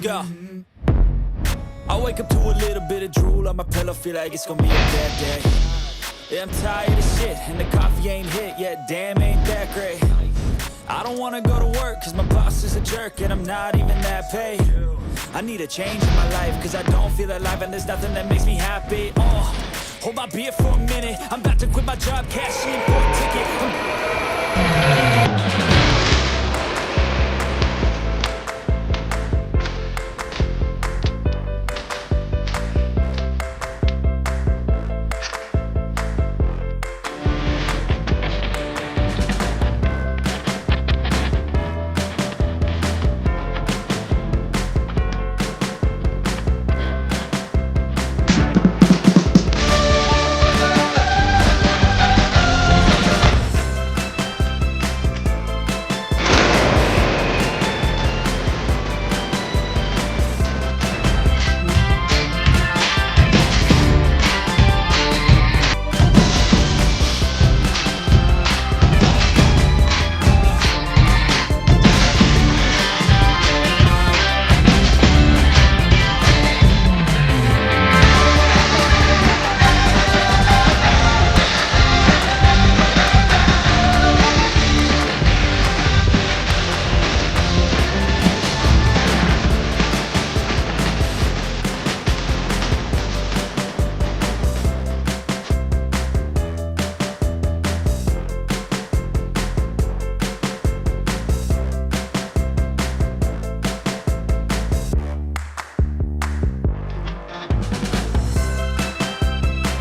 go. I wake up to a little bit of drool on my pillow, feel like it's gonna be a bad day. Yeah, I'm tired of shit, and the coffee ain't hit yet, damn, ain't that great. I don't wanna go to work, cause my boss is a jerk, and I'm not even that paid. I need a change in my life, cause I don't feel alive, and there's nothing that makes me happy. Hold my beer for a minute, I'm about to quit my job, cash in for a ticket.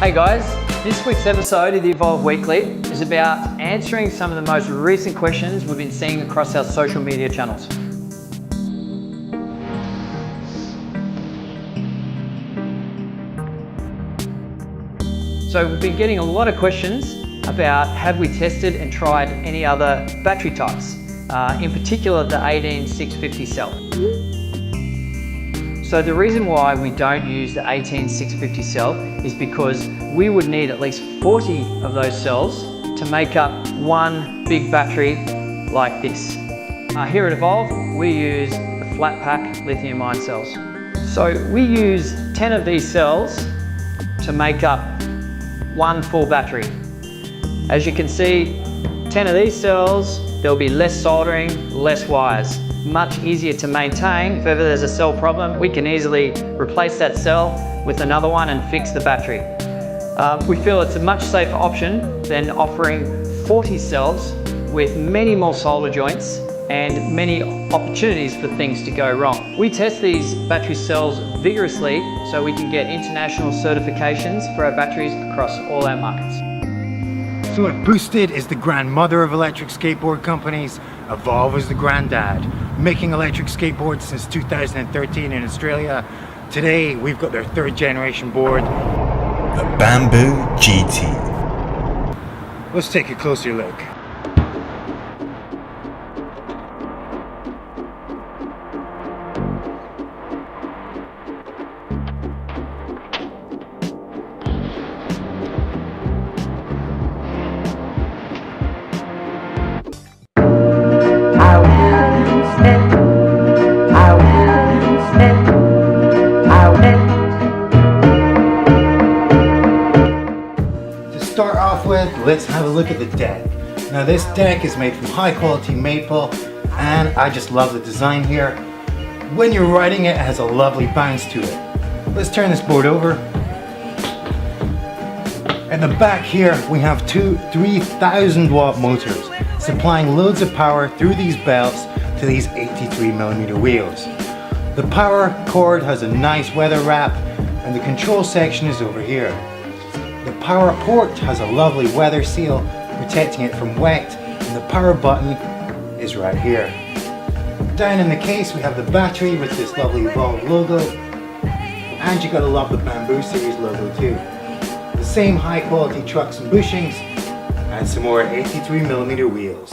Hey guys, this week's episode of the Evolve Weekly is about answering some of the most recent questions we've been seeing across our social media channels. So we've been getting a lot of questions about have we tested and tried any other battery types, in particular the 18650 cell. So the reason why we don't use the 18650 cell is because we would need at least 40 of those cells to make up one big battery like this. Here at Evolve, we use the flat pack lithium ion cells. So we use 10 of these cells to make up one full battery. As you can see, 10 of these cells, there'll be less soldering, less wires. Much easier to maintain. If ever there's a cell problem, we can easily replace that cell with another one and fix the battery. We feel it's a much safer option than offering 40 cells with many more solder joints and many opportunities for things to go wrong. We test these battery cells vigorously so we can get international certifications for our batteries across all our markets. So if Boosted is the grandmother of electric skateboard companies, Evolve is the granddad. Making electric skateboards since 2013 in Australia, today we've got their third generation board, the Bamboo GT. Let's take a closer look. Start off with, let's have a look at the deck. Now this deck is made from high quality maple and I just love the design here. When you're riding it, it has a lovely bounce to it. Let's turn this board over. At the back here we have two 3,000 watt motors supplying loads of power through these belts to these 83mm wheels. The power cord has a nice weather wrap and the control section is over here. The power port has a lovely weather seal protecting it from wet and the power button is right here. Down in the case we have the battery with this lovely Evolve logo and you gotta love the Bamboo series logo too. The same high quality trucks and bushings and some more 83mm wheels.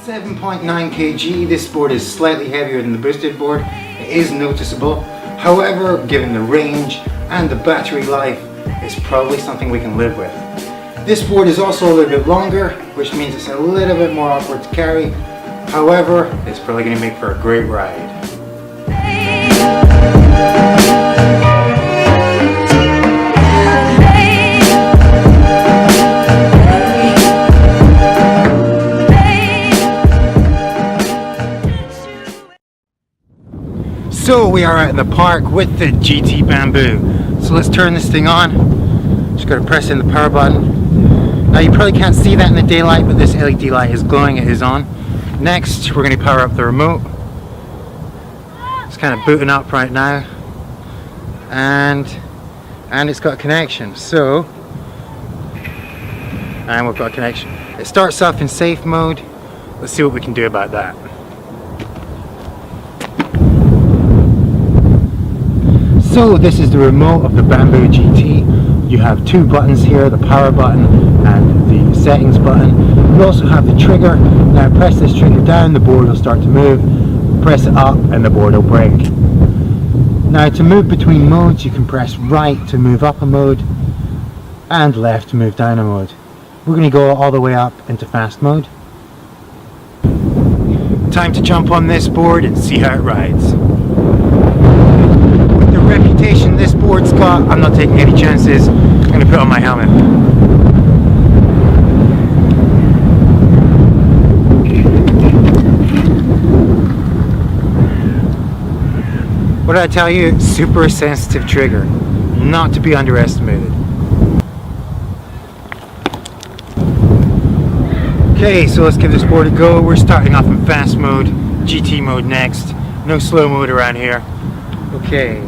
7.9 kg, this board is slightly heavier than the Boosted board. It is noticeable. However, given the range and the battery life, it's probably something we can live with. This board is also a little bit longer, which means it's a little bit more awkward to carry. However, it's probably going to make for a great ride. So we are out in the park with the GT Bamboo. So let's turn this thing on. Just gotta press in the power button. Now you probably can't see that in the daylight, but this LED light is glowing, it is on. Next, we're gonna power up the remote. It's kind of booting up right now. And it's got a connection, so. And we've got a connection. It starts off in safe mode. Let's see what we can do about that. So this is the remote of the Bamboo GT. You have two buttons here, the power button and the settings button. You also have the trigger. Now press this trigger down, the board will start to move. Press it up and the board will break. Now to move between modes, you can press right to move up a mode and left to move down a mode. We're going to go all the way up into fast mode. Time to jump on this board and see how it rides. Reputation this board's got, I'm not taking any chances. I'm going to put on my helmet. What did I tell you? Super sensitive trigger, not to be underestimated. Okay, so let's give this board a go. We're starting off in fast mode, GT mode next. No slow mode around here. Okay.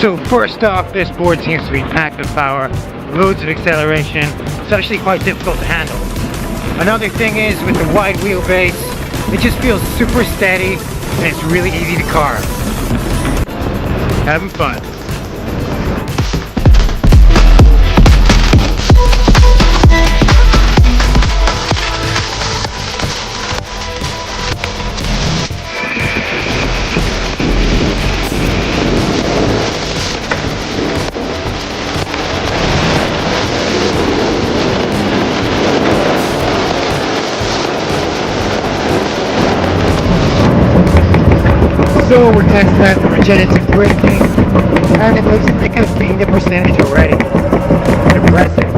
So first off, this board seems to be packed with power, loads of acceleration. It's actually quite difficult to handle. Another thing is with the wide wheelbase, it just feels super steady and it's really easy to carve. Having fun. So we're testing out the rigidity braking, and it looks like I've gained a percentage already. Impressive.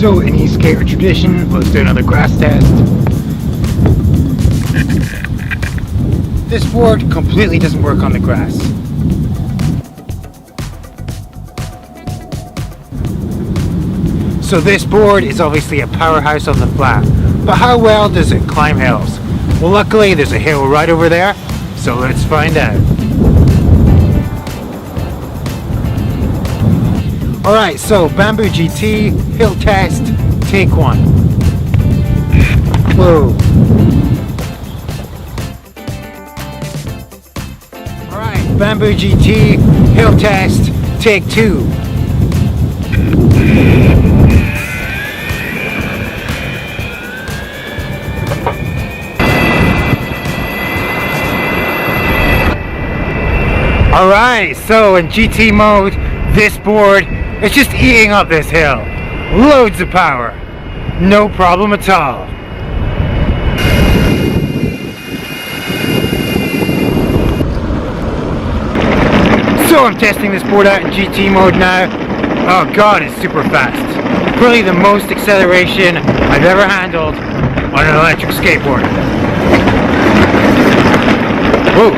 So in e-skater tradition, let's do another grass test. This board completely doesn't work on the grass. So this board is obviously a powerhouse on the flat, but how well does it climb hills? Well, luckily there's a hill right over there, so let's find out. Alright, so Bamboo GT, hill test, take one. Whoa. Alright, Bamboo GT, hill test, take two. Alright, so in GT mode, this board, it's just eating up this hill. loads of power, no problem at all. So I'm testing this board out in GT mode now. Oh god, it's super fast. Probably the most acceleration I've ever handled on an electric skateboard. Whoa!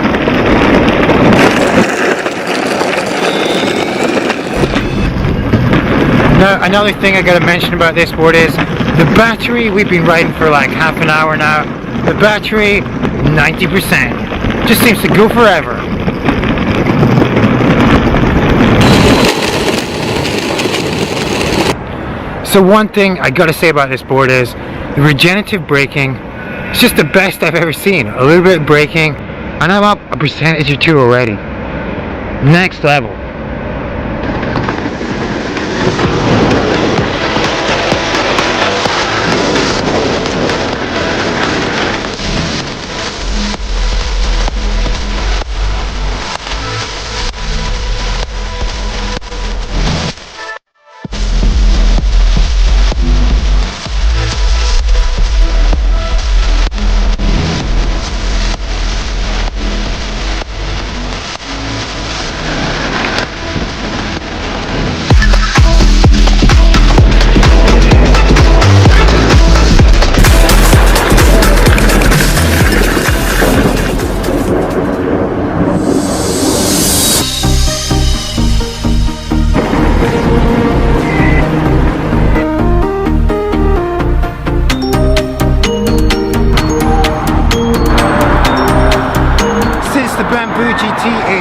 Now, another thing I gotta mention about this board is the battery. We've been riding for like half an hour now. The battery, 90%. Just seems to go forever. So one thing I gotta say about this board is the regenerative braking. It's just the best I've ever seen. A little bit of braking, and I'm up a percentage or two already. Next level.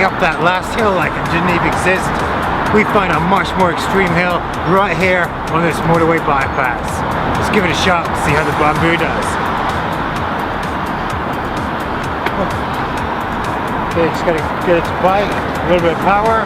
Up that last hill like it didn't even exist. We found a much more extreme hill right here on this motorway bypass. Let's give it a shot and see how the Bamboo does. Okay, just gotta get its bike, a little bit of power.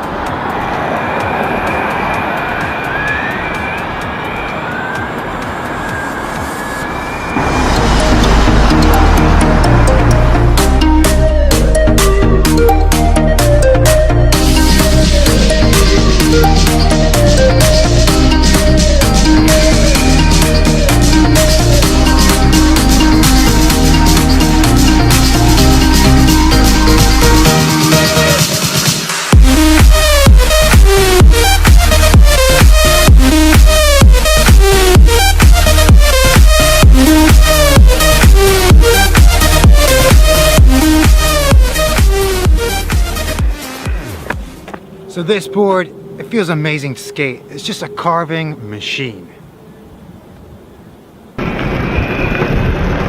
So this board, it feels amazing to skate. It's just a carving machine.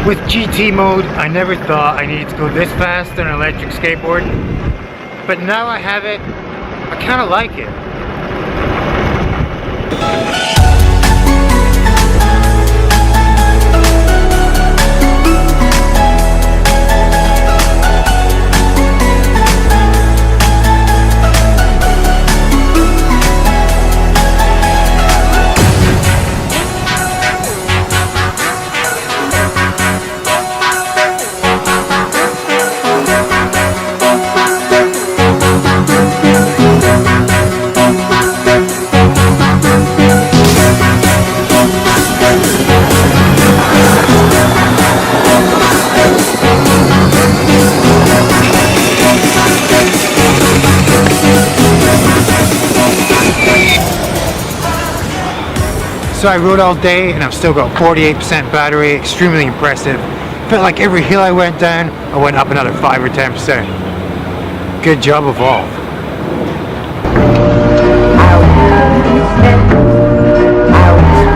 With GT mode, I never thought I needed to go this fast on an electric skateboard. But now I have it, I kind of like it. So I rode all day and I've still got 48% battery, extremely impressive. Felt like every hill I went down, I went up another 5 or 10%. Good job, Evolve.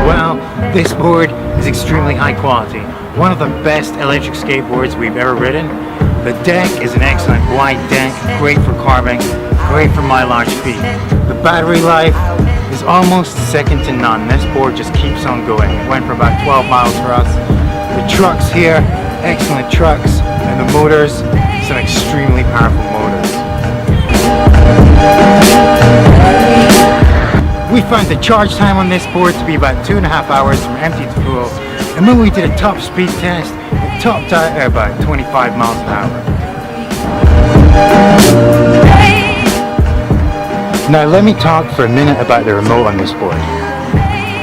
Well, this board is extremely high quality. One of the best electric skateboards we've ever ridden. The deck is an excellent wide deck, great for carving, great for my large feet. The battery life is almost second to none. This board just keeps on going. It went for about 12 miles for us. The trucks here, excellent trucks, and the motors, some extremely powerful motors. We found the charge time on this board to be about 2.5 hours from empty to full, and when we did a top speed test, it topped out at about 25 miles an hour. Now let me talk for a minute about the remote on this board.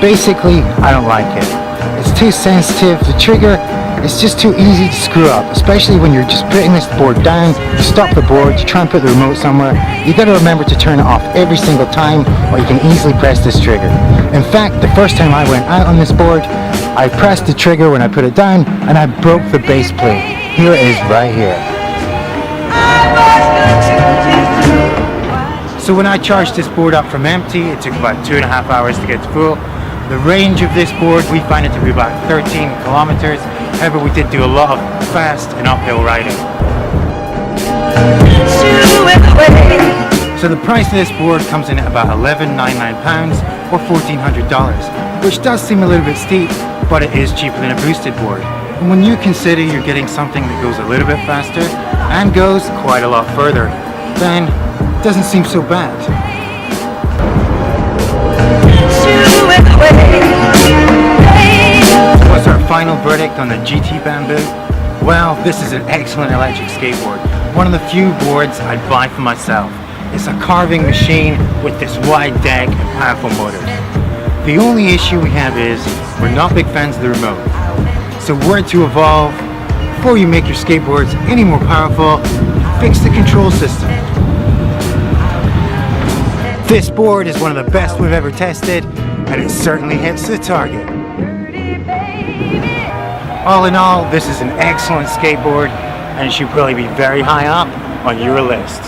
Basically, I don't like it. It's too sensitive, the trigger, it's just too easy to screw up, especially when you're just putting this board down, you stop the board, you try and put the remote somewhere, you gotta remember to turn it off every single time, or you can easily press this trigger. In fact, the first time I went out on this board, I pressed the trigger when I put it down, and I broke the base plate. Here it is right here. So when I charged this board up from empty, it took about 2.5 hours to get to full. The range of this board, we find it to be about 13 kilometers. However, we did do a lot of fast and uphill riding. So the price of this board comes in at about £11.99 or $1,400, which does seem a little bit steep, but it is cheaper than a boosted board. And when you consider you're getting something that goes a little bit faster and goes quite a lot further, then it doesn't seem so bad. What's our final verdict on the GT Bamboo? Well, this is an excellent electric skateboard. One of the few boards I'd buy for myself. It's a carving machine with this wide deck and powerful motors. The only issue we have is we're not big fans of the remote. So word to evolve, before you make your skateboards any more powerful, fix the control system. This board is one of the best we've ever tested, and it certainly hits the target. All in all, this is an excellent skateboard, and it should probably be very high up on your list.